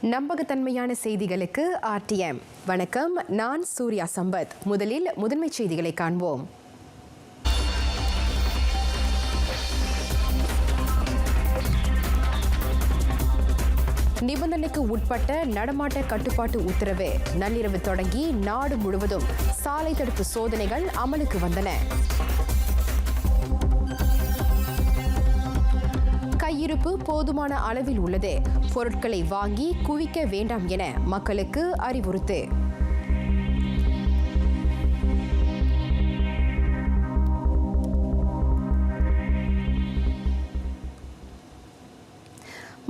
நம்பகத்தன்மையான செய்திகளுக்கு RTM. வணக்கம், நான் சூர்யா சம்பத். முதலில் முதன்மை செய்திகளை காண்போம். நிபந்தனைக்கு உட்பட்ட நடமாட்ட கட்டுப்பாட்டு உத்தரவு நள்ளிரவு தொடங்கி நாடு முழுவதும் சாலை தடுப்பு சோதனைகள் அமலுக்கு வந்தன. கையிருப்பு போதுமான அளவில் உள்ளது. பொருட்களை வாங்கி குவிக்க வேண்டாம் என மக்களுக்கு அறிவுறுத்து.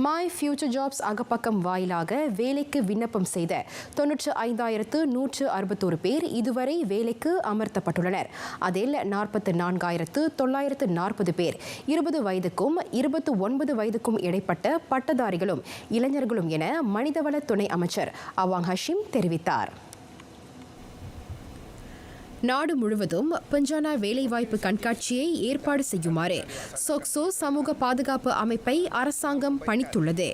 மை ஃபியூச்சர் ஜாப்ஸ் அகப்பக்கம் வாயிலாக வேலைக்கு விண்ணப்பம் செய்த 95,161 பேர் இதுவரை வேலைக்கு அமர்த்தப்பட்டுள்ளனர். அதில் 44,940 பேர் 20 வயதுக்கும் 29 வயதுக்கும் இடைப்பட்ட பட்டதாரிகளும் இளைஞர்களும் என மனிதவள துணை அமைச்சர் அவாங் ஹஷீம் தெரிவித்தார். நாடு முழுவதும் பஞ்சானா வேலைவாய்ப்பு கண்காட்சியை ஏற்பாடு செய்யுமாறு சோக்சோ சமூக பாதுகாப்பு அமைப்பை அரசாங்கம் பணித்துள்ளது.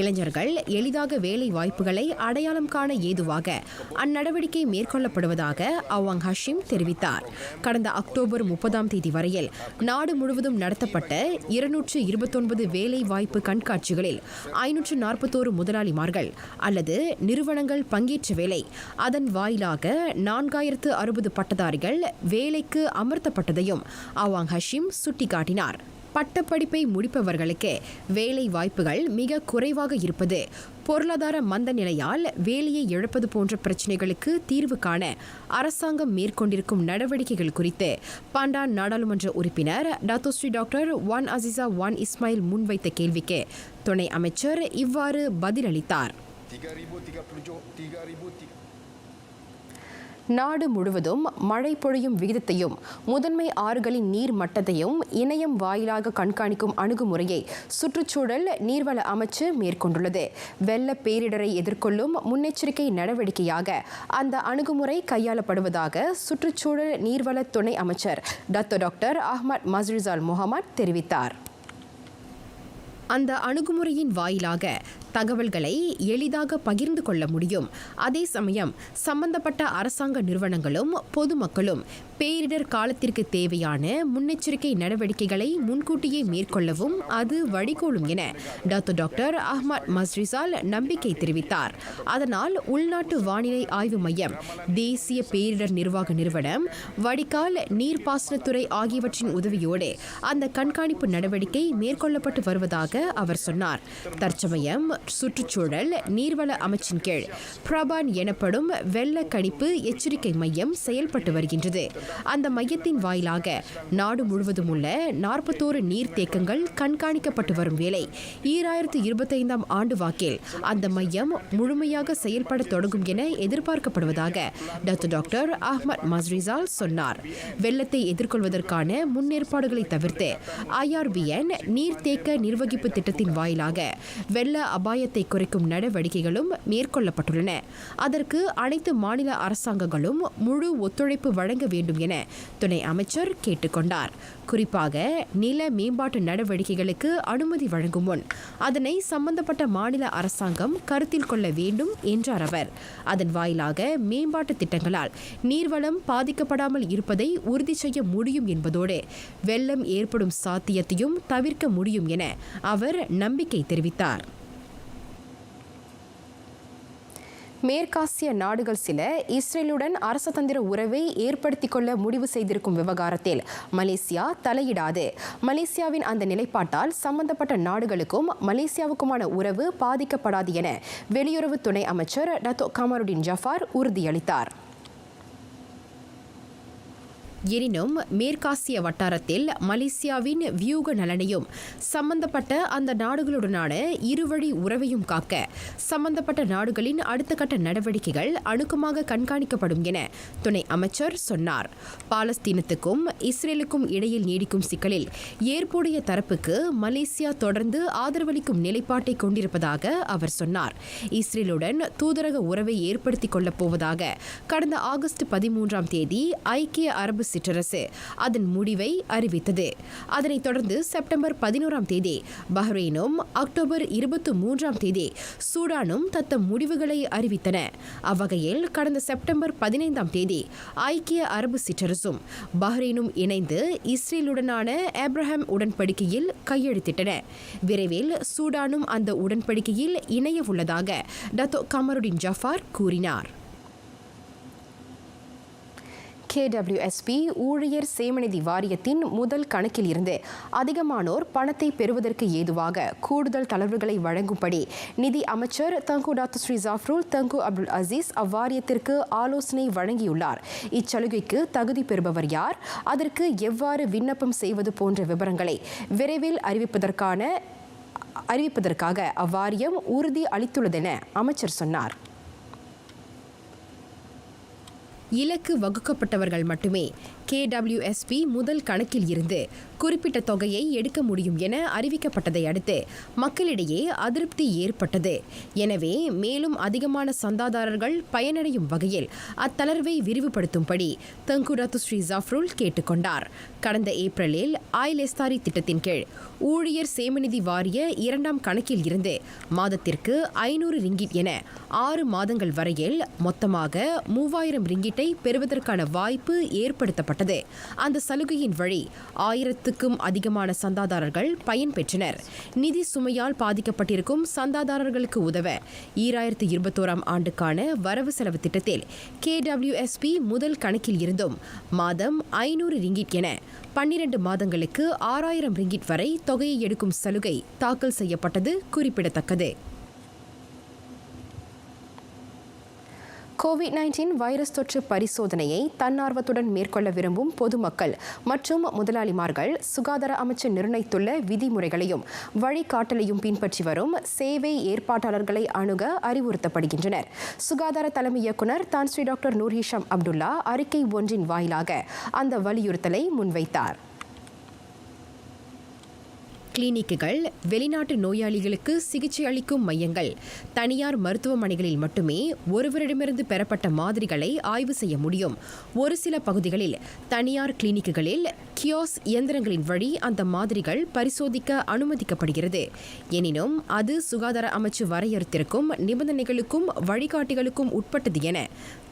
இளைஞர்கள் எளிதாக வேலை வாய்ப்புகளை அடையாளம் காண ஏதுவாக அந்நடவடிக்கை மேற்கொள்ளப்படுவதாக அவாங் ஹஷீம் தெரிவித்தார். கடந்த அக்டோபர் 30 வரையில் நாடு முழுவதும் நடத்தப்பட்ட 229 வேலை வாய்ப்பு கண்காட்சிகளில் 541 முதலாளிமார்கள் அல்லது நிறுவனங்கள் பங்கேற்ற வேலை அதன் வாயிலாக 4,060 பட்டதாரிகள் வேலைக்கு அமர்த்தப்பட்டதையும் அவாங் ஹஷீம் சுட்டிக்காட்டினார். பட்டப்படிப்பை முடிப்பவர்களுக்கு வேலை வாய்ப்புகள் மிக குறைவாக இருப்பது, பொருளாதார மந்த நிலையால் வேலையை இழப்பது போன்ற பிரச்சினைகளுக்கு தீர்வு காண அரசாங்கம் மேற்கொண்டிருக்கும் நடவடிக்கைகள் குறித்து பாண்டான் நாடாளுமன்ற உறுப்பினர் டாத்தோஸ்ரீ டாக்டர் வான் அசிசா வான் இஸ்மாயில் முன்வைத்த கேள்விக்கு துணை அமைச்சர் இவ்வாறு பதிலளித்தார். நாடு முழுவதும் மழை பொழியும் விகிதத்தையும் முதன்மை ஆறுகளின் நீர் மட்டத்தையும் இணையம் வாயிலாக கண்காணிக்கும் அணுகுமுறையை சுற்றுச்சூழல் நீர்வள அமைச்சு மேற்கொண்டுள்ளது. வெள்ள பேரிடரை எதிர்கொள்ளும் முன்னெச்சரிக்கை நடவடிக்கையாக அந்த அணுகுமுறை கையாளப்படுவதாக சுற்றுச்சூழல் நீர்வள துணை அமைச்சர் டாக்டர் அஹ்மத் மஸ்ரிசால் முகமது தெரிவித்தார். அந்த அணுகுமுறையின் வாயிலாக தகவல்களை எளிதாக பகிர்ந்து கொள்ள முடியும். அதே சமயம் சம்பந்தப்பட்ட அரசாங்க நிறுவனங்களும் பொதுமக்களும் பேரிடர் காலத்திற்கு தேவையான முன்னெச்சரிக்கை நடவடிக்கைகளை முன்கூட்டியே மேற்கொள்ளவும் அது வழிகோலும் என டாக்டர் அஹ்மத் மஸ்ரிசால் நம்பிக்கை தெரிவித்தார். அதனால் உள்நாட்டு வானிலை ஆய்வு மையம், தேசிய பேரிடர் நிர்வாக நிறுவனம், வடிகால் நீர்ப்பாசனத்துறை ஆகியவற்றின் உதவியோடு அந்த கண்காணிப்பு நடவடிக்கை மேற்கொள்ளப்பட்டு வருவதாக அவர் சொன்னார். தற்சமயம் சுற்றுச்சூழல் நீர்வள அமைச்சின் கீழ் பிரபான் எனப்படும் வெள்ள கணிப்பு எச்சரிக்கை மையம் செயல்பட்டு வருகின்றது. அந்த மையத்தின் வாயிலாக நாடு முழுவதும் உள்ள 41 நீர்த்தேக்கங்கள் கண்காணிக்கப்பட்டு வரும் வேளை 2025 ஆண்டு வாக்கில் அந்த மையம் முழுமையாக செயல்பட தொடங்கும் என எதிர்பார்க்கப்படுவதாக டாக்டர் அஹ்மத் மஸ்ரிசால் சொன்னார். வெள்ளத்தை எதிர்கொள்வதற்கான முன்னேற்பாடுகளை தவிர்த்து IRBN நீர்த்தேக்க நிர்வகிப்பு திட்டத்தின் வாயிலாக வெள்ள அபாயத்தை குறைக்கும் நடவடிக்கைகளும் மேற்கொள்ளப்பட்டுள்ளன. அதற்கு அனைத்து மாநில அரசாங்கங்களும் முழு ஒத்துழைப்பு வழங்க வேண்டும் என துணை அமைச்சர் கேட்டுக்கொண்டார். குறிப்பாக நில மேம்பாட்டு நடவடிக்கைகளுக்கு அனுமதி வழங்கும் முன் அதனை சம்பந்தப்பட்ட மாநில அரசாங்கம் கருத்தில் கொள்ள வேண்டும் என்றார் அவர். அதன் வாயிலாக மேம்பாட்டு திட்டங்களால் நீர்வளம் பாதிக்கப்படாமல் இருப்பதை உறுதி செய்ய முடியும் என்பதோடு வெள்ளம் ஏற்படும் சாத்தியத்தையும் தவிர்க்க முடியும் என அவர் நம்பிக்கை தெரிவித்தார். மேற்காசிய நாடுகள் சில இஸ்ரேலுடன் அரசதந்திர உறவை ஏற்படுத்திக் கொள்ள முடிவு செய்திருக்கும் விவகாரத்தில் மலேசியா தலையிடாது. மலேசியாவின் அந்த நிலைப்பாட்டால் சம்பந்தப்பட்ட நாடுகளுக்கும் மலேசியாவுக்குமான உறவு பாதிக்கப்படாது என வெளியுறவு துணை அமைச்சர் கமருடின் ஜஃபார் உறுதியளித்தார். எனினும் மேற்காசிய வட்டாரத்தில் மலேசியாவின் வியூக நலனையும் சம்பந்தப்பட்ட அந்த நாடுகளுடனான இருவழி உறவையும் காக்க சம்பந்தப்பட்ட நாடுகளின் அடுத்த கட்ட நடவடிக்கைகள் அணுக்கமாக கண்காணிக்கப்படும் என துணை அமைச்சர் சொன்னார். பாலஸ்தீனத்துக்கும் இஸ்ரேலுக்கும் இடையில் நீடிக்கும் சிக்கலில் ஏற்புடைய தரப்புக்கு மலேசியா தொடர்ந்து ஆதரவளிக்கும் நிலைப்பாட்டை கொண்டிருப்பதாக அவர் சொன்னார். இஸ்ரேலுடன் தூதரக உறவை ஏற்படுத்திக் கொள்ளப் போவதாக கடந்த ஆகஸ்ட் 13 ஐக்கிய அரபு சிற்றரசு அதன் முடிவை அறிவித்தது. அதனைத் தொடர்ந்து செப்டம்பர் 11ஆம் தேதி பஹ்ரைனும் அக்டோபர் 23ஆம் தேதி சூடானும் தத்தம் முடிவுகளை அறிவித்தன. அவ்வகையில் கடந்த செப்டம்பர் 15ஆம் தேதி ஐக்கிய அரபு சிற்றரசும் பஹ்ரைனும் இணைந்து இஸ்ரேலுடனான ஆப்ரஹாம் உடன்படிக்கையில் கையெழுத்திட்டன. விரைவில் சூடானும் அந்த உடன்படிக்கையில் இணைய உள்ளதாக டத்தோ கமருடின் ஜஃபார் கூறினார். KWSP ஊழியர் சேமநிதி வாரியத்தின் முதல் கணக்கில் இருந்து அதிகமானோர் பணத்தை பெறுவதற்கு ஏதுவாக கூடுதல் தளர்வுகளை வழங்கும்படி நிதி அமைச்சர் தங்கு டாக்டர் ஸ்ரீ ஜாஃப்ருல் தங்கு அப்துல் அசீஸ் அவ்வாரியத்திற்கு ஆலோசனை வழங்கியுள்ளார். இச்சலுகைக்கு தகுதி பெறுபவர் யார், அதற்கு எவ்வாறு விண்ணப்பம் செய்வது போன்ற விவரங்களை விரைவில் அறிவிப்பதற்காக அவ்வாரியம் உறுதி அளித்துள்ளதென அமைச்சர் சொன்னார். இலக்கு வகுக்கப்பட்டவர்கள் மட்டுமே KWSP முதல் கணக்கில் இருந்து குறிப்பிட்ட தொகையை எடுக்க முடியும் என அறிவிக்கப்பட்டதை அடுத்து மக்களிடையே அதிருப்தி ஏற்பட்டது. எனவே மேலும் அதிகமான சந்தாதாரர்கள் பயனடையும் வகையில் அத்தளர்வை விரிவுபடுத்தும்படி தங்கு டாக்டர் ஸ்ரீ ஜாஃப்ருல் கேட்டுக்கொண்டார். கடந்த ஏப்ரலில் ஆய்லெஸ்தாரி திட்டத்தின் கீழ் ஊழியர் சேமநிதி வாரிய 2ஆம் கணக்கில் இருந்து மாதத்திற்கு 500 ரிங்கிட் என 6 மாதங்கள் வரையில் மொத்தமாக 3000 ரிங்கிட்டை பெறுவதற்கான வாய்ப்பு ஏற்படுத்தப்பட்டது. அந்த சலுகையின் வழி 1000க்கும் அதிகமான சந்தாதாரர்கள் பயன்பெற்றனர். நிதி சுமையால் பாதிக்கப்பட்டிருக்கும் சந்தாதாரர்களுக்கு உதவ 2021ஆம் ஆண்டுக்கான வரவு செலவு திட்டத்தில் KWSP முதல் கணக்கில் இருந்தும் மாதம் 500 ரிங்கிட் என 12 மாதங்களுக்கு 6000 ரிங்கிட் வரை தொகையை எடுக்கும் சலுகை தாக்கல் செய்யப்பட்டது குறிப்பிடத்தக்கது. COVID-19 வைரஸ் தொற்று பரிசோதனையை தன்னார்வத்துடன் மேற்கொள்ள விரும்பும் பொதுமக்கள் மற்றும் முதலாளிமார்கள் சுகாதார அமைச்சர் நிர்ணயித்துள்ள விதிமுறைகளையும் வழிகாட்டலையும் பின்பற்றி வரும் சேவை ஏற்பாட்டாளர்களை அணுக அறிவுறுத்தப்படுகின்றனர். சுகாதார தலைமை இயக்குநர் Tan Sri doctor Noor Hisham Abdullah அறிக்கை ஒன்றின் வாயிலாக அந்த வலியுறுத்தலை முன்வைத்தார். கிளினிக்குகள், வெளிநாட்டு நோயாளிகளுக்கு சிகிச்சை அளிக்கும் மையங்கள், தனியார் மருத்துவமனைகளில் மட்டுமே ஒருவரிடமிருந்து பெறப்பட்ட மாதிரிகளை ஆய்வு செய்ய முடியும். ஒரு சில பகுதிகளில் தனியார் கிளினிக்குகளில் கியோஸ் இயந்திரங்களின் வழி அந்த மாதிரிகள் பரிசோதிக்க அனுமதிக்கப்படுகிறது. எனினும் அது சுகாதார அமைச்சு வரையறுத்திருக்கும் நிபந்தனைகளுக்கும் வழிகாட்டிகளுக்கும் உட்பட்டது என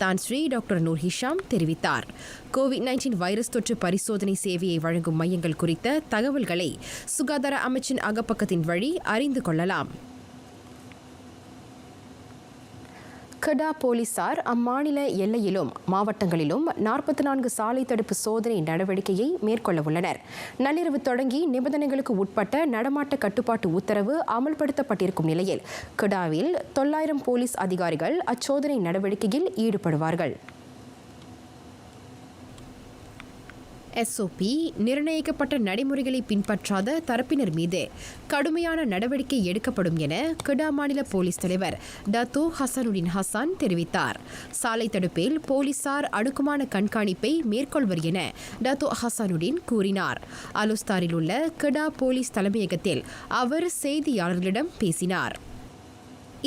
தான் ஸ்ரீ டாக்டர் நூர் ஹிஷாம் தெரிவித்தார். COVID-19 வைரஸ் தொற்று பரிசோதனை சேவையை வழங்கும் மையங்கள் குறித்த தகவல்களை சுகாதார அமைச்சின் அகப்பக்கத்தின் வழி அறிந்து கொள்ளலாம். கெடா போலீசார் அம்மாநில எல்லையிலும் மாவட்டங்களிலும் 44 சாலை தடுப்பு சோதனை நடவடிக்கையை மேற்கொள்ள உள்ளனர். நள்ளிரவு தொடங்கி நிபந்தனைகளுக்கு உட்பட்ட நடமாட்ட கட்டுப்பாட்டு உத்தரவு அமல்படுத்தப்பட்டிருக்கும் நிலையில் கெடாவில் 900 போலீஸ் அதிகாரிகள் அச்சோதனை நடவடிக்கையில் ஈடுபடுவார்கள். SOP நிர்ணயிக்கப்பட்ட நடைமுறைகளை பின்பற்றாத தரப்பினர் மீது கடுமையான நடவடிக்கை எடுக்கப்படும் என கெடா மாநில போலீஸ் தலைவர் டத்தோ ஹசனுடின் ஹசான் தெரிவித்தார். சாலை தடுப்பில் போலீசார் அடுக்குமான கண்காணிப்பை மேற்கொள்வர் என டத்தோ ஹசனுடின் கூறினார். அலுஸ்தாரில் உள்ள கெடா போலீஸ் தலைமையகத்தில் அவர் செய்தியாளர்களிடம் பேசினார்.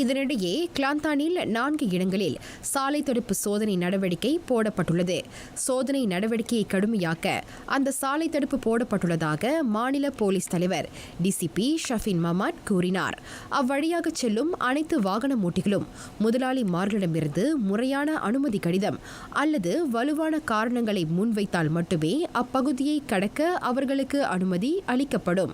இதனிடையே கிளாந்தானில் 4 இடங்களில் சாலை தடுப்பு சோதனை நடவடிக்கை போடப்பட்டுள்ளது. சோதனை நடவடிக்கையை கடுமையாக்க அந்த சாலை தடுப்பு போடப்பட்டுள்ளதாக மாநில போலீஸ் தலைவர் DCP ஷஃபின் மமாட் கூறினார். அவ்வழியாக செல்லும் அனைத்து வாகன ஓட்டிகளும் முதலாளிமார்களிடமிருந்து முறையான அனுமதி கடிதம் அல்லது வலுவான காரணங்களை முன்வைத்தால் மட்டுமே அப்பகுதியை கடக்க அவர்களுக்கு அனுமதி அளிக்கப்படும்.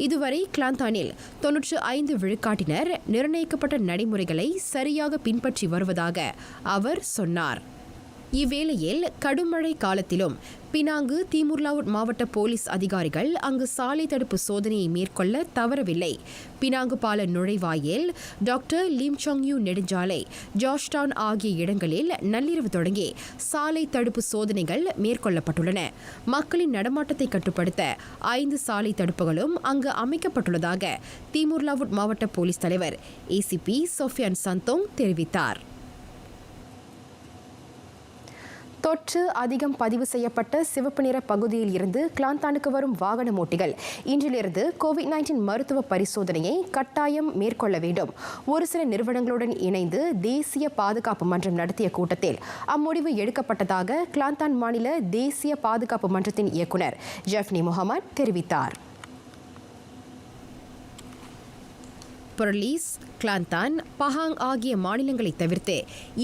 இதுவரை கிளாந்தானில் 95 விழுக்காட்டினர் நிர்ணயிக்கப்பட்ட நடைமுறைகளை சரியாக பின்பற்றி வருவதாக அவர் சொன்னார். இவ்வேளையில் கடுமழை காலத்திலும் பினாங்கு தீமுர்லாவுட் மாவட்ட போலீஸ் அதிகாரிகள் அங்கு சாலை தடுப்பு சோதனையை மேற்கொள்ள தவறவில்லை. பினாங்கு பால நுழைவாயில், டாக்டர் லிம்சாங்யூ நெடுஞ்சாலை, ஜார்ஜ்டவுன் ஆகிய இடங்களில் நள்ளிரவு தொடங்கி சாலை தடுப்பு சோதனைகள் மேற்கொள்ளப்பட்டுள்ளன. மக்களின் நடமாட்டத்தை கட்டுப்படுத்த 5 சாலை தடுப்புகளும் அங்கு அமைக்கப்பட்டுள்ளதாக தீமுர்லாவுட் மாவட்ட போலீஸ் தலைவர் ACP சோஃபியான் சந்தோங் தெரிவித்தார். தொற்று அதிகம் பதிவு செய்யப்பட்ட சிவப்பு நிற பகுதியில் இருந்து கிளாந்தானுக்கு வரும் வாகன ஓட்டிகள் இன்றிலிருந்து கோவிட்-19 மருத்துவ பரிசோதனையை கட்டாயம் மேற்கொள்ள வேண்டும். ஒரு சில நிறுவனங்களுடன் இணைந்து தேசிய பாதுகாப்பு மன்றம் நடத்திய கூட்டத்தில் அம்முடிவு எடுக்கப்பட்டதாக கிளாந்தான் மாநில தேசிய பாதுகாப்பு மன்றத்தின் இயக்குநர் ஜெஃப்னி முகமது தெரிவித்தார். பொர்லீஸ், கிளாந்தான், பஹாங் ஆகிய மாநிலங்களை தவிர்த்து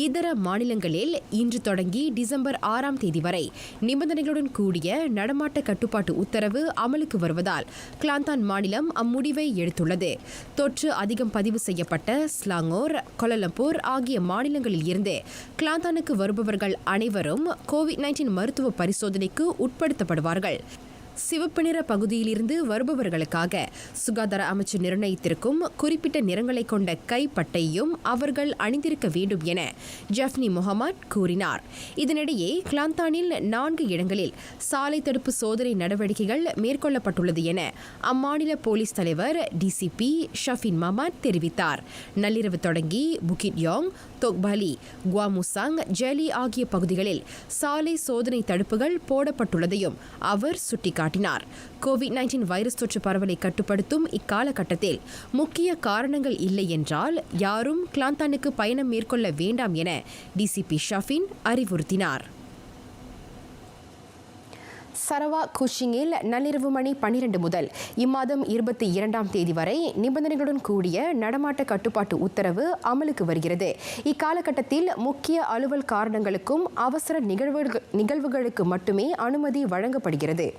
இதர மாநிலங்களில் இன்று தொடங்கி டிசம்பர் 6ஆம் தேதி வரை நிபந்தனைகளுடன் கூடிய நடமாட்ட கட்டுப்பாட்டு உத்தரவு அமலுக்கு வருவதால் கிளாந்தான் மாநிலம் அம்முடிவை எடுத்துள்ளது. தொற்று அதிகம் பதிவு செய்யப்பட்ட ஸ்லாங்கோர், கோலாலம்பூர் ஆகிய மாநிலங்களில் இருந்து கிளாந்தானுக்கு வருபவர்கள் அனைவரும் கோவிட்-19 மருத்துவ பரிசோதனைக்கு உட்படுத்தப்படுவார்கள். சிவப்பு நிற பகுதியிலிருந்து வருபவர்களுக்காக சுகாதார அமைச்சு நிர்ணயித்திருக்கும் குறிப்பிட்ட நிறங்களை கொண்ட கைப்பட்டையும் அவர்கள் அணிந்திருக்க வேண்டும் என ஜெஃப்னி முகமது கூறினார். இதனிடையே கிளாந்தானில் 4 இடங்களில் சாலை தடுப்பு சோதனை நடவடிக்கைகள் மேற்கொள்ளப்பட்டுள்ளது என அம்மாநில போலீஸ் தலைவர் டிசிபி ஷஃபின் மஹமத் தெரிவித்தார். நள்ளிரவு தொடங்கி புகிட் யோங், தொக்பாலி, குவாமுசாங், ஜெலி ஆகிய பகுதிகளில் சாலை சோதனை தடுப்புகள் போடப்பட்டுள்ளதையும் அவர் சுட்டிக்காட்டினார். கோவிட்-19 வைரஸ் தொற்று பரவலை கட்டுப்படுத்தும் இக்காலகட்டத்தில் முக்கிய காரணங்கள் இல்லை என்றால் யாரும் கிளாந்தானுக்கு பயணம் மேற்கொள்ள வேண்டாம் என டிசிபி ஷஃபின் அறிவுறுத்தினார். சரவா குஷிங்கில் நள்ளிரவு மணி 12 முதல் இம்மாதம் 22ஆம் தேதி வரை நிபந்தனைகளுடன் கூடிய நடமாட்ட கட்டுப்பாட்டு உத்தரவு அமலுக்கு வருகிறது. இக்காலகட்டத்தில் முக்கிய அலுவல் காரணங்களுக்கும் அவசர நிகழ்வுகளுக்கு மட்டுமே அனுமதி வழங்கப்படுகிறது.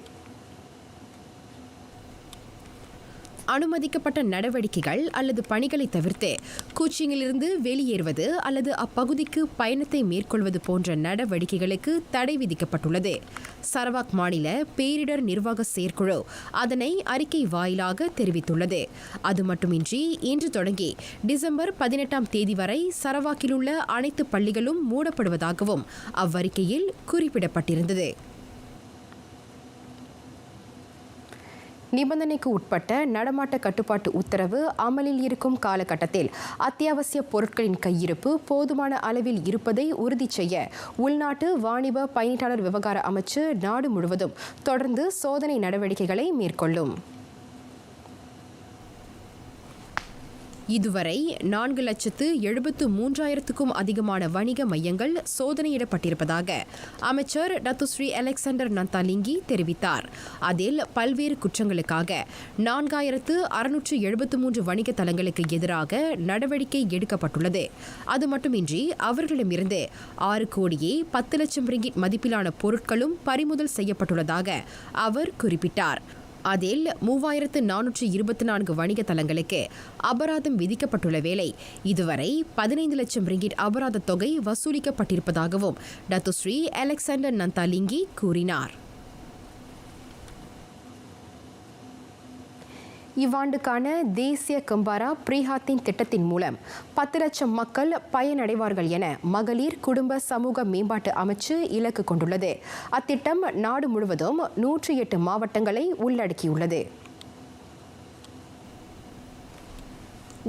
அனுமதிக்கப்பட்ட நடவடிக்கைகள் அல்லது பணிகளை தவிர்த்து கூச்சிங்கிலிருந்து வெளியேறுவது அல்லது அப்பகுதிக்கு பயணத்தை மேற்கொள்வது போன்ற நடவடிக்கைகளுக்கு தடை விதிக்கப்பட்டுள்ளது. சரவாக் மாநில பேரிடர் நிர்வாக செயற்குழு அதனை அறிக்கை வாயிலாக தெரிவித்துள்ளது. அது மட்டுமின்றி இன்று தொடங்கி டிசம்பர் 18ஆம் தேதி வரை சரவாக்கில் உள்ள அனைத்து பள்ளிகளும் மூடப்படுவதாகவும் அவ்வறிக்கையில் குறிப்பிடப்பட்டிருந்தது. நிபந்தனைக்கு உட்பட்ட நடமாட்ட கட்டுப்பாட்டு உத்தரவு அமலில் இருக்கும் காலகட்டத்தில் அத்தியாவசிய பொருட்களின் கையிருப்பு போதுமான அளவில் இருப்பதை உறுதி செய்ய உள்நாட்டு வாணிப பயணீட்டாளர் விவகார அமைச்சு நாடு முழுவதும் தொடர்ந்து சோதனை நடவடிக்கைகளை மேற்கொள்ளும். இதுவரை 4,73,000க்கும் அதிகமான வணிக மையங்கள் சோதனையிடப்பட்டிருப்பதாக அமைச்சர் டத்துஸ்ரீ அலெக்சாண்டர் நந்தாலிங்கி தெரிவித்தார். அதில் பல்வேறு குற்றங்களுக்காக 4,673 வணிக தலங்களுக்கு எதிராக நடவடிக்கை எடுக்கப்பட்டுள்ளது. அது மட்டுமின்றி அவர்களிடமிருந்து 6,10,00,000 ரிங்கிட் மதிப்பிலான பொருட்களும் பறிமுதல் செய்யப்பட்டுள்ளதாக அவர் குறிப்பிட்டார். அதில் 3,424 வணிக தலங்களுக்கு அபராதம் விதிக்கப்பட்டுள்ள வேளை இதுவரை 15 லட்சம் ரிங்கிட் அபராத தொகை வசூலிக்கப்பட்டிருப்பதாகவும் டத்துஸ்ரீ அலெக்சாண்டர் நந்தாலிங்கி கூறினார். இவ்வாண்டுக்கான தேசிய கம்பாரா பிரிஹாத்தின் திட்டத்தின் மூலம் 10 லட்சம் மக்கள் பயனடைவார்கள் என மகளிர் குடும்ப சமூக மேம்பாட்டு அமைச்சு இலக்கு கொண்டுள்ளது. அத்திட்டம் நாடு முழுவதும் 108 மாவட்டங்களை உள்ளடக்கியுள்ளது.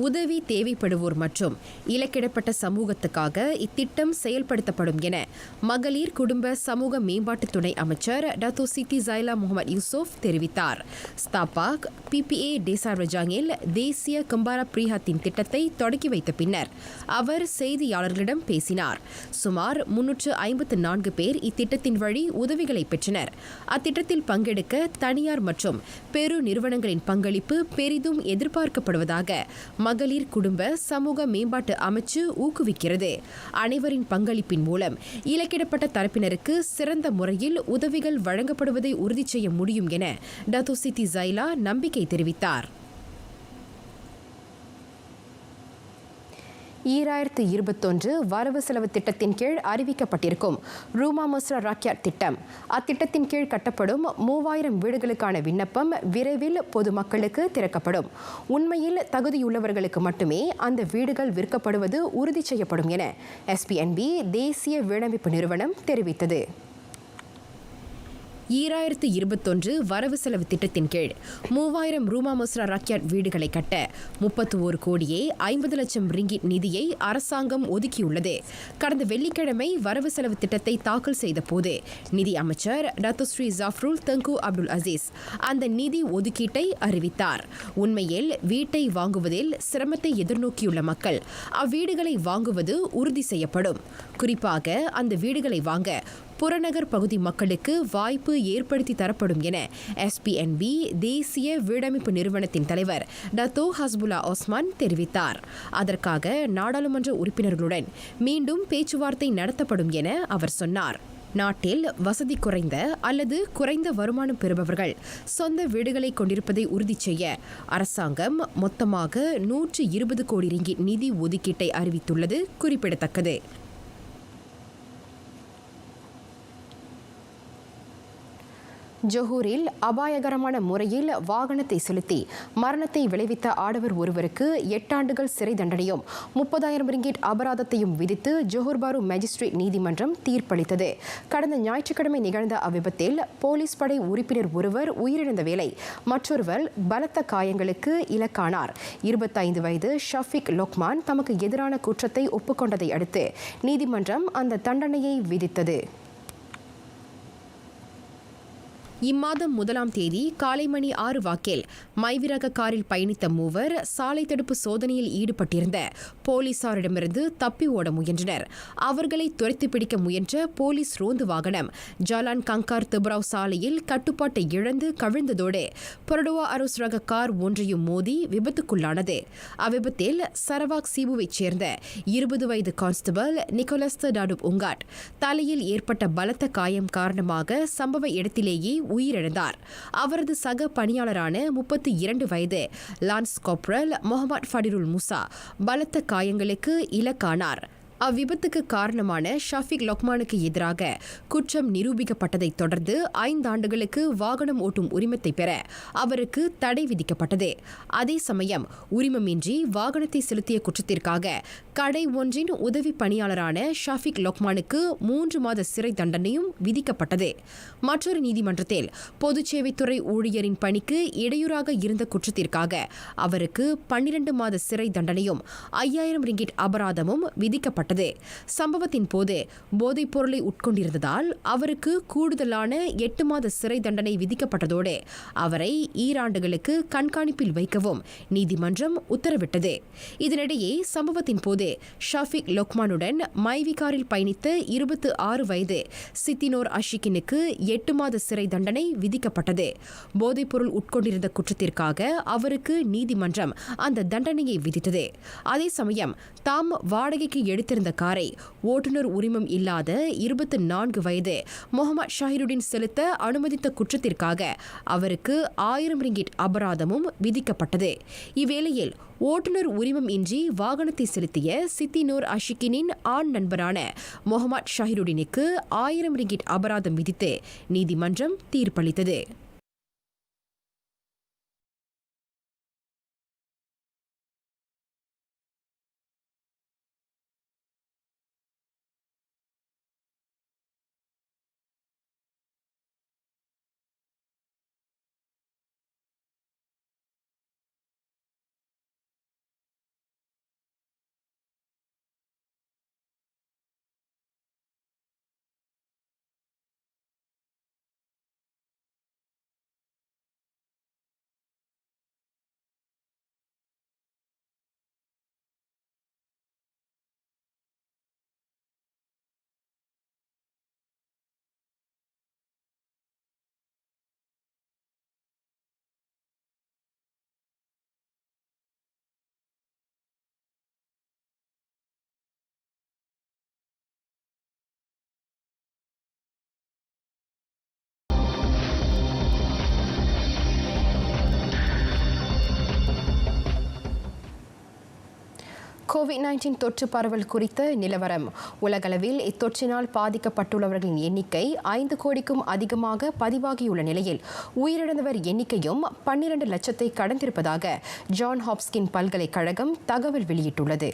உதவி தேவைப்படுவோர் மற்றும் இலக்கிடப்பட்ட சமூகத்துக்காக இத்திட்டம் செயல்படுத்தப்படும் என மகளிர் குடும்ப சமூக மேம்பாட்டு துணை அமைச்சர் டத்தோ சித்தி ஜைலா முகமது யூசுப் தெரிவித்தார். ஸ்தாபாக் PPA டேசா ரஜாங்கில் தேசிய கம்பாரா பிரிஹாத்தின் திட்டத்தை தொடக்கி வைத்த பின்னர் அவர் செய்தியாளர்களிடம் பேசினார். சுமார் 354 பேர் இத்திட்டத்தின் வழி உதவிகளை பெற்றனர். அத்திட்டத்தில் பங்கெடுக்க தனியார் மற்றும் பெரு நிறுவனங்களின் பங்களிப்பு பெரிதும் எதிர்பார்க்கப்படுவதாக மகளிர் குடும்ப சமூக மேம்பாட்டு அமைச்சு ஊக்குவிக்கிறது. அனைவரின் பங்களிப்பின் மூலம் இலக்கிடப்பட்ட தரப்பினருக்கு சிறந்த முறையில் உதவிகள் வழங்கப்படுவதை உறுதி செய்ய முடியும் என டத்தோ சித்தி ஜைலா நம்பிக்கை தெரிவித்தார். 2021 வரவு செலவு திட்டத்தின் கீழ் அறிவிக்கப்பட்டிருக்கும் ரூமா மஸ்ரா ராக்யாட் திட்டம், அத்திட்டத்தின் கீழ் கட்டப்படும் 3000 வீடுகளுக்கான விண்ணப்பம் விரைவில் பொதுமக்களுக்கு திறக்கப்படும். உண்மையில் தகுதியுள்ளவர்களுக்கு மட்டுமே அந்த வீடுகள் விற்கப்படுவது உறுதி செய்யப்படும் என SPNB தேசிய வீடமைப்பு நிறுவனம் தெரிவித்தது. 2021 வரவு செலவு திட்டத்தின் கீழ் 3000 ரூமா மஸ்ரா ராக்யாட் வீடுகளை கட்ட 31 கோடியே 50 லட்சம் ரிங்கிட் நிதியை அரசாங்கம் ஒதுக்கியுள்ளது. கடந்த வெள்ளிக்கிழமை வரவு செலவு திட்டத்தை தாக்கல் செய்த போது நிதி அமைச்சர் டத்தோஸ்ரீ ஜாஃப்ருல் தங்கு அப்துல் அசீஸ் அந்த நிதி ஒதுக்கீட்டை அறிவித்தார். உண்மையில் வீட்டை வாங்குவதில் சிரமத்தை எதிர்நோக்கியுள்ள மக்கள் அவ்வீடுகளை வாங்குவது உறுதி செய்யப்படும். குறிப்பாக அந்த வீடுகளை வாங்க புறநகர் பகுதி மக்களுக்கு வாய்ப்பு ஏற்படுத்தி தரப்படும் என SPNB தேசிய வீடமைப்பு நிறுவனத்தின் தலைவர் டத்தோ ஹஸ்புல்லா ஒஸ்மான் தெரிவித்தார். அதற்காக நாடாளுமன்ற உறுப்பினர்களுடன் மீண்டும் பேச்சுவார்த்தை நடத்தப்படும் என அவர் சொன்னார். நாட்டில் வசதி குறைந்த அல்லது குறைந்த வருமானம் பெறுபவர்கள் சொந்த வீடுகளை கொண்டிருப்பதை உறுதி செய்ய அரசாங்கம் மொத்தமாக 120 கோடி ரிங்கிட் நிதி ஒதுக்கீட்டை அறிவித்துள்ளது குறிப்பிடத்தக்கது. ஜொஹூரில் அபாயகரமான முறையில் வாகனத்தை செலுத்தி மரணத்தை விளைவித்த ஆடவர் ஒருவருக்கு 8 ஆண்டுகள் சிறை தண்டனையும் 30,000 ரிங்கிட் அபராதத்தையும் விதித்து ஜொஹூர் பாரு மேஜிஸ்ட்ரேட் நீதிமன்றம் தீர்ப்பளித்தது. கடந்த ஞாயிற்றுக்கிழமை நிகழ்ந்த அவ்விபத்தில் போலீஸ் படை உறுப்பினர் ஒருவர் உயிரிழந்த வேளை மற்றொருவர் பலத்த காயங்களுக்கு இலக்கானார். 25 வயது ஷஃபிக் லோக்மான் தமக்கு எதிரான குற்றத்தை ஒப்புக்கொண்டதை அடுத்து நீதிமன்றம் அந்த தண்டனையை விதித்தது. இம்மாதம் 1ஆம் தேதி காலை மணி 6 வாக்கில் மைவிரக காரில் பயணித்த மூவர் சாலை தடுப்பு சோதனையில் ஈடுபட்டிருந்த போலீசாரிடமிருந்து தப்பி ஓட முயன்றனர். அவர்களை துரத்தி பிடிக்க முயன்ற போலீஸ் ரோந்து வாகனம் ஜாலான் கங்கார் திப்ராவ் சாலையில் கட்டுப்பாட்டை இழந்து கவிழ்ந்ததோடு பொரடோவா அரோஸ் ரக கார் ஒன்றையும் மோதி விபத்துக்குள்ளானது. அவ்விபத்தில் சரவாக் சீபுவைச் சேர்ந்த 20 வயது கான்ஸ்டபிள் நிக்கோலஸ் டாடுப் உங்காட் தலையில் ஏற்பட்ட பலத்த காயம் காரணமாக சம்பவ இடத்திலேயே உயிரிழந்தார். அவரது சக பணியாளரான 32 வயது லான்ஸ் கார்பரல் முகமது ஃபடிருல் முசா பலத்த காயங்களுக்கு இலக்கானார். அவ்விபத்துக்கு காரணமான ஷஃபிக் லொக்மானுக்கு எதிராக குற்றம் நிரூபிக்கப்பட்டதைத் தொடர்ந்து 5 ஆண்டுகளுக்கு வாகனம் ஓட்டும் உரிமத்தை பெற அவருக்கு தடை விதிக்கப்பட்டது. அதே சமயம் உரிமமின்றி வாகனத்தை செலுத்திய குற்றத்திற்காக கடை ஒன்றின் உதவி பணியாளரான ஷஃபிக் லொக்மானுக்கு 3 மாத சிறை தண்டனையும் விதிக்கப்பட்டது. மற்றொரு நீதிமன்றத்தில் பொதுச்சேவைத்துறை ஊழியரின் பணிக்கு இடையூறாக இருந்த குற்றத்திற்காக அவருக்கு 12 மாத சிறை தண்டனையும் 5,000 ரிங்கிட் அபராதமும் விதிக்கப்பட்டது. சம்பவத்தின் போது போதைப் பொருளை உட்கொண்டிருந்ததால் அவருக்கு கூடுதலான 8 மாத சிறை தண்டனை விதிக்கப்பட்டதோடு அவரை 2 ஆண்டுகளுக்கு கண்காணிப்பில் வைக்கவும் நீதிமன்றம் உத்தரவிட்டது. இதனிடையே சம்பவத்தின் போது ஷஃபிக் லொக்மானுடன் மைவி காரில் பயணித்த 26 வயது சித்தினோர் அஷிகினுக்கு 8 மாத சிறை தண்டனை விதிக்கப்பட்டது. போதைப் பொருள் உட்கொண்டிருந்த குற்றத்திற்காக அவருக்கு நீதிமன்றம் அந்த தண்டனையை விதித்தது. அதே சமயம் தாம் வாடகைக்கு எடுத்திருந்த காரை ஓட்டுநர் உரிமம் இல்லாத 24 வயது முகமது ஷாஹிருடின் செலுத்த அனுமதித்த குற்றத்திற்காக அவருக்கு 1000 ரிங்கிட் அபராதமும் விதிக்கப்பட்டது. இவ்வேளையில் ஓட்டுநர் உரிமம் இன்றி வாகனத்தை செலுத்திய சித்தினோர் அஷிகினின் ஆண் நண்பரான முகமது ஷாஹிருடினுக்கு 1000 ரிங்கிட் அபராதம் விதித்து நீதிமன்றம் தீர்ப்பளித்தது. கோவிட்-19 தொற்று பரவல் குறித்த நிலவரம். உலகளவில் இத்தொற்றினால் பாதிக்கப்பட்டுள்ளவர்களின் எண்ணிக்கை 5 கோடிக்கும் அதிகமாக பதிவாகியுள்ள நிலையில் உயிரிழந்தவர் எண்ணிக்கையும் 12 லட்சத்தை கடந்திருப்பதாக ஜான் ஹாப்கின்ஸ் பல்கலைக்கழகம் தகவல் வெளியிட்டுள்ளது.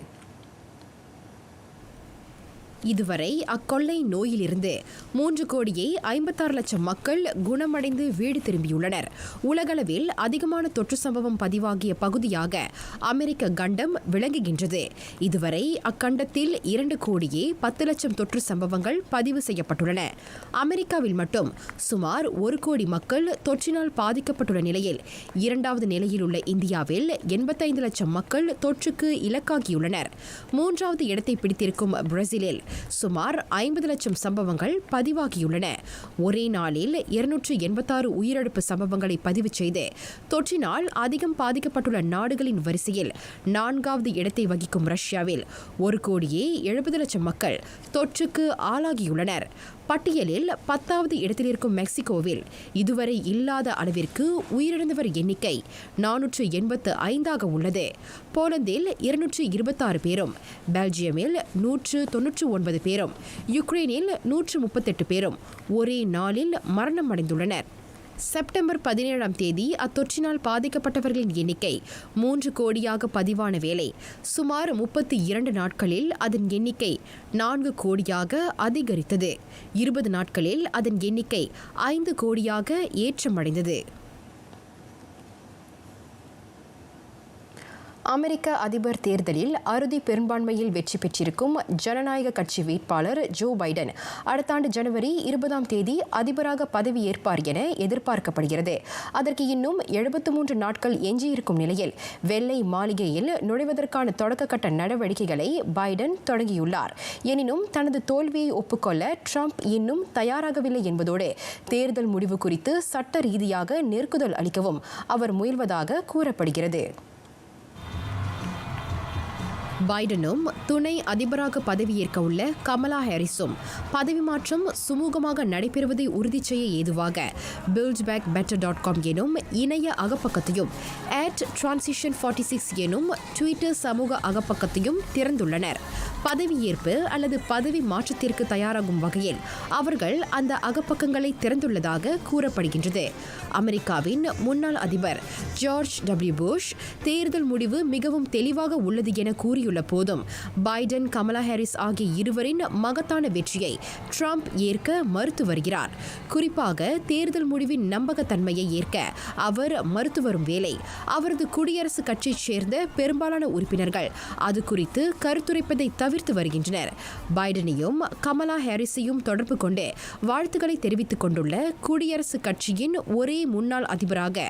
இதுவரை அக்கொள்ளை நோயிலிருந்து 3,56,00,000 மக்கள் குணமடைந்து வீடு திரும்பியுள்ளனர். உலகளவில் அதிகமான தொற்று சம்பவம் பதிவாகிய பகுதியாக அமெரிக்க கண்டம் விளங்குகின்றது. இதுவரை அக்கண்டத்தில் 2,10,00,000 தொற்று சம்பவங்கள் பதிவு செய்யப்பட்டுள்ளன. அமெரிக்காவில் மட்டும் சுமார் 1 கோடி மக்கள் தொற்றினால் பாதிக்கப்பட்டுள்ள நிலையில் 2வது நிலையில் உள்ள இந்தியாவில் 85 லட்சம் மக்கள் தொற்றுக்கு இலக்காகியுள்ளனர். 3வது இடத்தை பிடித்திருக்கும் பிரேசிலில் சுமார் 50 லட்சம் சம்பவங்கள் பதிவாகியுள்ளன. ஒரே நாளில் 286 உயிரிழப்பு சம்பவங்களை பதிவு செய்து தொற்றினால் அதிகம் பாதிக்கப்பட்டுள்ள நாடுகளின் வரிசையில் 4வது இடத்தை வகிக்கும் ரஷ்யாவில் 1,70,00,000 மக்கள் தொற்றுக்கு ஆளாகியுள்ளனர். பட்டியலில் 10வது இடத்தில் இருக்கும் மெக்சிகோவில் இதுவரை இல்லாத அளவிற்கு உயிரிழந்தவர் எண்ணிக்கை 485 உள்ளது. போலந்தில் 226 பேரும், பெல்ஜியமில் 199 பேரும், யுக்ரைனில் 138 பேரும் ஒரே நாளில் மரணம் அடைந்துள்ளனர். செப்டம்பர் 17ஆம் தேதி அத்தொற்றினால் பாதிக்கப்பட்டவர்களின் எண்ணிக்கை 3 கோடியாக பதிவான வேளை சுமார் 32 நாட்களில் அதன் எண்ணிக்கை 4 கோடியாக அதிகரித்தது. 20 நாட்களில் அதன் எண்ணிக்கை 5 கோடியாக ஏற்றமடைந்தது. அமெரிக்க அதிபர் தேர்தலில் அறுதி பெரும்பான்மையில் வெற்றி பெற்றிருக்கும் ஜனநாயக கட்சி வேட்பாளர் ஜோ பைடன் அடுத்த ஆண்டு ஜனவரி 20ஆம் தேதி அதிபராக பதவியேற்பார் என எதிர்பார்க்கப்படுகிறது. அதற்கு இன்னும் 73 நாட்கள் எஞ்சியிருக்கும் நிலையில் வெள்ளை மாளிகையில் நுழைவதற்கான தொடக்கக்கட்ட நடவடிக்கைகளை பைடன் தொடங்கியுள்ளார். எனினும் தனது தோல்வியை ஒப்புக்கொள்ள ட்ரம்ப் இன்னும் தயாராகவில்லை என்பதோடு தேர்தல் முடிவு குறித்து சட்ட ரீதியாக நெருக்குதல் அளிக்கவும் அவர் முயல்வதாக கூறப்படுகிறது. பைடனும் துணை அதிபராக பதவியேற்க உள்ள கமலா ஹாரிஸும் பதவி மாற்றம் சுமூகமாக நடைபெறுவதை உறுதி செய்ய ஏதுவாக buildbackbetter.com எனும் இணைய அகப்பக்கத்தையும் @transition46 எனும் ட்விட்டர் சமூக அகப்பக்கத்தையும் திறந்துள்ளனர். பதவியேற்பு அல்லது பதவி மாற்றத்திற்கு தயாராகும் வகையில் அவர்கள் அந்த அகப்பக்கங்களை திறந்துள்ளதாக கூறப்படுகின்றது. அமெரிக்காவின் முன்னாள் அதிபர் ஜார்ஜ் டபிள்யூ புஷ் தேர்தல் முடிவு மிகவும் தெளிவாக உள்ளது என கூறியுள்ள போதும் பைடன், கமலா ஹாரிஸ் ஆகிய இருவரின் மகத்தான வெற்றியை ட்ரம்ப் ஏற்க மறுத்து வருகிறார். குறிப்பாக தேர்தல் முடிவின் நம்பகத்தன்மையை ஏற்க அவர் மறுத்து வரும் வேளை அவரது குடியரசுக் கட்சியைச் சேர்ந்த பெரும்பாலான உறுப்பினர்கள் அது குறித்து கருத்துரைப்பதை தவிர்த்து வருகின்றனர். பைடனையும் கமலா ஹாரிஸையும் தொடர்பு கொண்டு வாழ்த்துக்களை தெரிவித்துக் கொண்டுள்ள குடியரசுக் கட்சியின் ஒரே முன்னாள் அதிபராக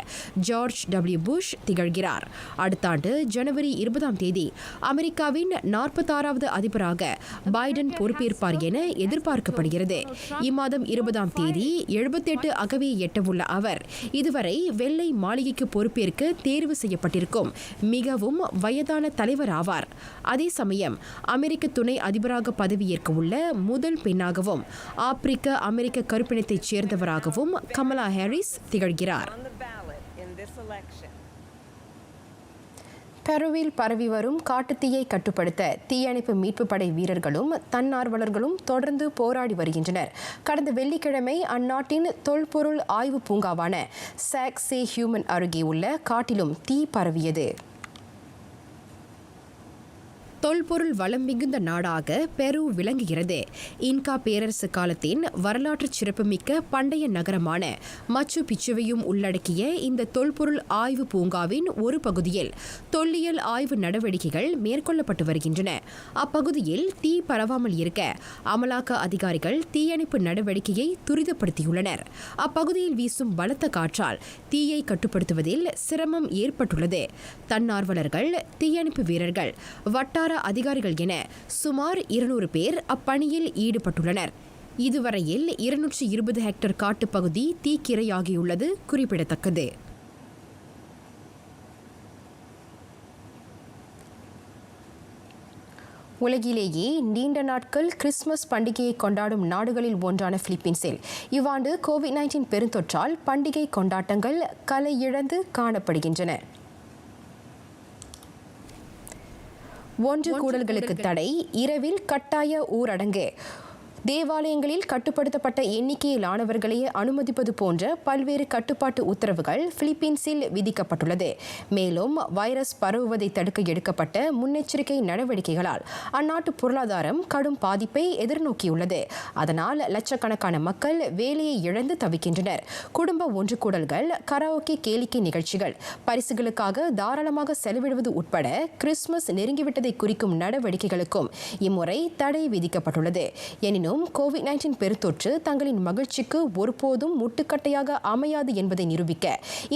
ஜார்ஜ் டபிள்யூ புஷ் திகழ்கிறார். அடுத்த ஆண்டு ஜனவரி 20ஆம் தேதி அமெரிக்காவின் 46வது அதிபராக பைடன் பொறுப்பேற்பார் என எதிர்பார்க்கப்படுகிறது. இம்மாதம் 20ஆம் தேதி 78 அகவையை எட்டவுள்ள அவர் இதுவரை வெள்ளை மாளிகைக்கு பொறுப்பேற்க தேர்வு செய்யப்பட்டிருக்கும் மிகவும் வயதான தலைவர் ஆவார். அதே சமயம் அமெரிக்க துணை அதிபராக பதவியேற்க உள்ள முதல் பெண்ணாகவும் ஆப்பிரிக்க அமெரிக்க கருப்பினத்தைச் சேர்ந்தவராகவும் கமலா ஹாரிஸ் திகழ்கிறார். பெருவில் பரவி வரும் காட்டுத்தீயை கட்டுப்படுத்த தீயணைப்பு மீட்பு படை வீரர்களும் தன்னார்வலர்களும் தொடர்ந்து போராடி வருகின்றனர். கடந்த வெள்ளிக்கிழமை அந்நாட்டின் தொல்பொருள் ஆய்வு பூங்காவான சாக்சே ஹியூமன் அருகே உள்ள காட்டிலும் தீ பரவியது. தொல்பொருள் வளம் மிகுந்த நாடாக பெரு விளங்குகிறது. இன்கா பேரரசு காலத்தின் வரலாற்று சிறப்புமிக்க பண்டைய நகரமான மச்சு பிச்சுவையும் உள்ளடக்கிய இந்த தொல்பொருள் ஆய்வு பூங்காவின் ஒரு பகுதியில் தொல்லியல் ஆய்வு நடவடிக்கைகள் மேற்கொள்ளப்பட்டு வருகின்றன. அப்பகுதியில் தீ பரவாமல் இருக்க அமலாக்க அதிகாரிகள் தீயணைப்பு நடவடிக்கையை துரிதப்படுத்தியுள்ளனர். அப்பகுதியில் வீசும் பலத்த காற்றால் தீயை கட்டுப்படுத்துவதில் சிரமம் ஏற்பட்டுள்ளது. தன்னார்வலர்கள், தீயணைப்பு வீரர்கள், வட்டார அதிகாரிகள் என சுமார் 200 பேர் அப்பணியில் ஈடுபட்டுள்ளனர். இதுவரையில் 220 ஹெக்டேர் காட்டுப்பகுதி தீக்கிரையாகியுள்ளது குறிப்பிடத்தக்கது. உலகிலேயே நீண்ட நாட்கள் கிறிஸ்துமஸ் பண்டிகையை கொண்டாடும் நாடுகளில் ஒன்றான பிலிப்பீன்ஸில் இவ்வாண்டு கோவிட்-19 பெருந்தொற்றால் பண்டிகை கொண்டாட்டங்கள் கலை இழந்து காணப்படுகின்றன. ஒன்று கூடல்களுக்கு தடை, இரவில் கட்டாய ஊரடங்கு, தேவாலயங்களில் கட்டுப்படுத்தப்பட்ட எண்ணிக்கையிலானவர்களையே அனுமதிப்பது போன்ற பல்வேறு கட்டுப்பாட்டு உத்தரவுகள் பிலிப்பீன்ஸில் விதிக்கப்பட்டுள்ளது. மேலும் வைரஸ் பரவுவதை தடுக்க எடுக்கப்பட்ட முன்னெச்சரிக்கை நடவடிக்கைகளால் அந்நாட்டு பொருளாதாரம் கடும் பாதிப்பை எதிர்நோக்கியுள்ளது. அதனால் லட்சக்கணக்கான மக்கள் வேலையை இழந்து தவிக்கின்றனர். குடும்ப ஒன்று கூடல்கள், கராோகே கேளிக்கை நிகழ்ச்சிகள், பரிசுகளுக்காக தாராளமாக செலவிடுவது உட்பட கிறிஸ்துமஸ் நெருங்கிவிட்டதை குறிக்கும் நடவடிக்கைகளுக்கும் இம்முறை தடை விதிக்கப்பட்டுள்ளது. எனினும் கோவிட்-19 பெருந்தொற்று தங்களின் மகிழ்ச்சிக்கு ஒருபோதும் முட்டுக்கட்டையாக அமையாது என்பதை நிரூபிக்க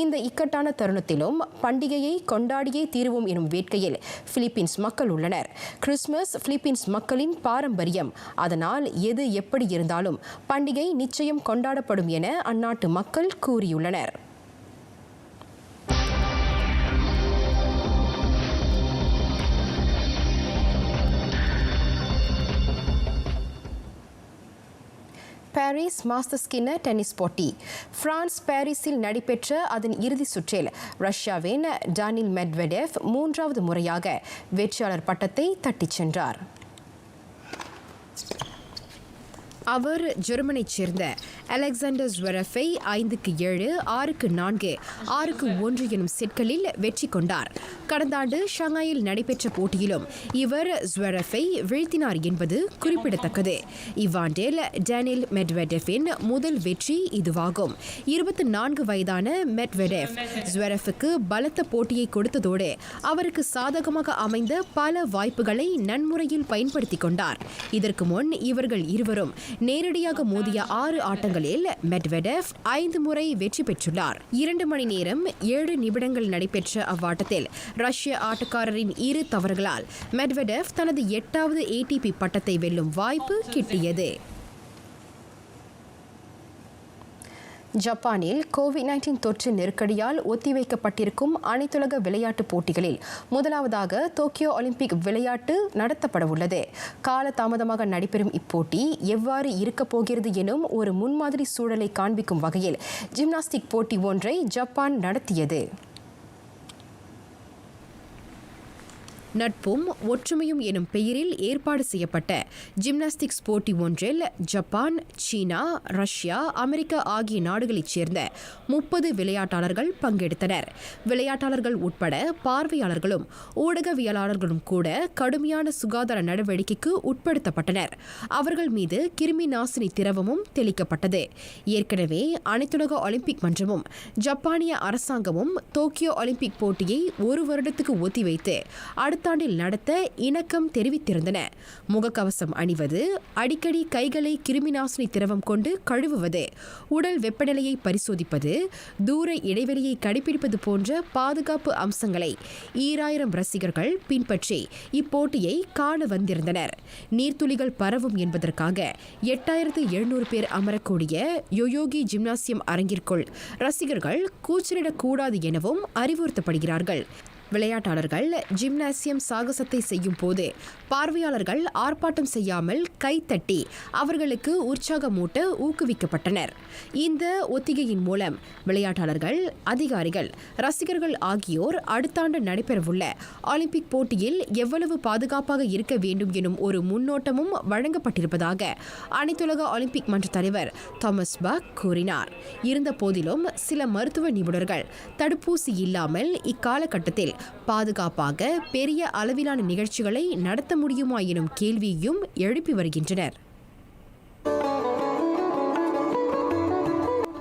இந்த இக்கட்டான தருணத்திலும் பண்டிகையை கொண்டாடியே தீருவோம் எனும் வேட்கையில் பிலிப்பீன்ஸ் மக்கள் உள்ளனர். கிறிஸ்துமஸ் பிலிப்பீன்ஸ் மக்களின் பாரம்பரியம். அதனால் எது எப்படி இருந்தாலும் பண்டிகை நிச்சயம் கொண்டாடப்படும் என அந்நாட்டு மக்கள் கூறியுள்ளனர். பாரிஸ் மாஸ்டர்ஸ் கிண்ண டென்னிஸ் போட்டி. பிரான்ஸ் பாரிஸில் நடைபெற்ற அதன் இறுதி சுற்றில் ரஷ்யாவின் டானில் மெட்வெடேவ் 3வது முறையாக வெற்றியாளர் பட்டத்தை தட்டிச் சென்றார். அவர் ஜெர்மனைச் சேர்ந்த அலெக்சாண்டர் ஸ்வெரஃபை 5-7, 6-4, 6-1 எனும் செட்களில் வெற்றி கொண்டார். கடந்த ஆண்டு ஷங்காயில் நடைபெற்ற போட்டியிலும் இவர் ஸ்வெரஃபை வீழ்த்தினார் என்பது குறிப்பிடத்தக்கது. இவ்வாண்டில் டானில் மெட்வெடேவின் முதல் வெற்றி இதுவாகும். 24 வயதான மெட்வெடேவ் ஸ்வெரஃபுக்கு பலத்த போட்டியை கொடுத்ததோடு அவருக்கு சாதகமாக அமைந்த பல வாய்ப்புகளை நன்முறையில் பயன்படுத்திக் கொண்டார். இதற்கு முன் இவர்கள் இருவரும் நேரடியாக மோதிய 6 ஆட்டங்களில் மெட்வெடேவ் 5 முறை வெற்றி பெற்றுள்ளார். 2 மணி நேரம் 7 நிமிடங்கள் நடைபெற்ற அவ்வாட்டத்தில் ரஷ்ய ஆட்டக்காரரின் 2 தவறுகளால் மெட்வெடேவ் தனது 8வது ATP பட்டத்தை வெல்லும் வாய்ப்பு கிட்டியது. ஜப்பானில் கோவிட்-19 தொற்று நெருக்கடியால் ஒத்திவைக்கப்பட்டிருக்கும் அனைத்துலக விளையாட்டுப் போட்டிகளில் முதலாவதாக டோக்கியோ ஒலிம்பிக் விளையாட்டு நடத்தப்படவுள்ளது. காலதாமதமாக நடைபெறும் இப்போட்டி எவ்வாறு இருக்கப் போகிறது எனும் ஒரு முன்மாதிரி சூழலை காண்பிக்கும் வகையில் ஜிம்னாஸ்டிக் போட்டி ஒன்றை ஜப்பான் நடத்தியது. நட்பும் ஒற்றுமையும் எனும் பெயரில் ஏற்பாடு செய்யப்பட்ட ஜிம்னாஸ்டிக்ஸ் போட்டி ஒன்றில் ஜப்பான், சீனா, ரஷ்யா, அமெரிக்கா ஆகிய நாடுகளைச் சேர்ந்த 30 விளையாட்டாளர்கள் பங்கெடுத்தனர். விளையாட்டாளர்கள் உட்பட பார்வையாளர்களும் ஊடகவியலாளர்களும் கூட கடுமையான சுகாதார நடவடிக்கைக்கு உட்படுத்தப்பட்டனர். அவர்கள் மீது கிருமி நாசினி திரவமும் தெளிக்கப்பட்டது. ஏற்கனவே அனைத்துலக ஒலிம்பிக் மன்றமும் ஜப்பானிய அரசாங்கமும் டோக்கியோ ஒலிம்பிக் போட்டியை 1 வருடத்துக்கு ஒத்திவைத்து அடுத்தாண்டில் நடத்த இணக்கம் தெரிவித்திருந்தன. முகக்கவசம் அணிவது, அடிக்கடி கைகளை கிருமிநாசினி திரவம் கொண்டு கழுவுவது, உடல் வெப்பநிலையை பரிசோதிப்பது, தூர இடைவெளியை கடைபிடிப்பது போன்ற பாதுகாப்பு அம்சங்களை 2000 ரசிகர்கள் பின்பற்றி இப்போட்டியை காண வந்திருந்தனர். நீர்த்துளிகள் பரவும் என்பதற்காக 8700 பேர் அமரக்கூடிய யோயோகி ஜிம்னாசியம் அரங்கிற்குள் ரசிகர்கள் கூச்சலிடக்கூடாது எனவும் அறிவுறுத்தப்படுகிறார்கள். விளையாட்டாளர்கள் ஜிம்னாசியம் சாகசத்தை செய்யும் போது பார்வையாளர்கள் ஆர்ப்பாட்டம் செய்யாமல் கைத்தட்டி அவர்களுக்கு உற்சாகமூட்ட ஊக்குவிக்கப்பட்டனர். இந்த ஒத்திகையின் மூலம் விளையாட்டாளர்கள், அதிகாரிகள், ரசிகர்கள் ஆகியோர் அடுத்த ஆண்டு நடைபெறவுள்ள ஒலிம்பிக் போட்டியில் எவ்வளவு பாதுகாப்பாக இருக்க வேண்டும் எனும் ஒரு முன்னோட்டமும் வழங்கப்பட்டிருப்பதாக அனைத்துலக ஒலிம்பிக் மன்ற தலைவர் தாமஸ் பக் கூறினார். இருந்த போதிலும் சில மருத்துவ நிபுணர்கள் தடுப்பூசி இல்லாமல் இக்காலகட்டத்தில் பாதுகாப்பாக பெரிய அளவிலான நிகழ்ச்சிகளை நடத்த முடியுமா எனும் கேள்வியையும் எழுப்பி வருகின்றனர்.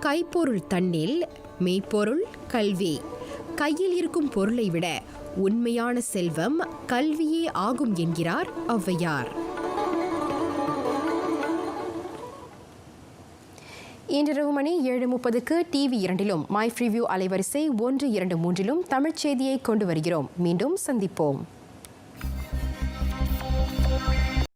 கைப்பொருள் தன்னில், மெய்ப்பொருள் கல்வி. கையில் இருக்கும் பொருளை விட உண்மையான செல்வம் கல்வியே ஆகும் என்கிறார் ஔவையார். இன்றிரவு மணி 7:30க்கு TV2 மை ஃப்ரீவியூ அலைவரிசை 123 தமிழ்ச் செய்தியை கொண்டு வருகிறோம். மீண்டும் சந்திப்போம்.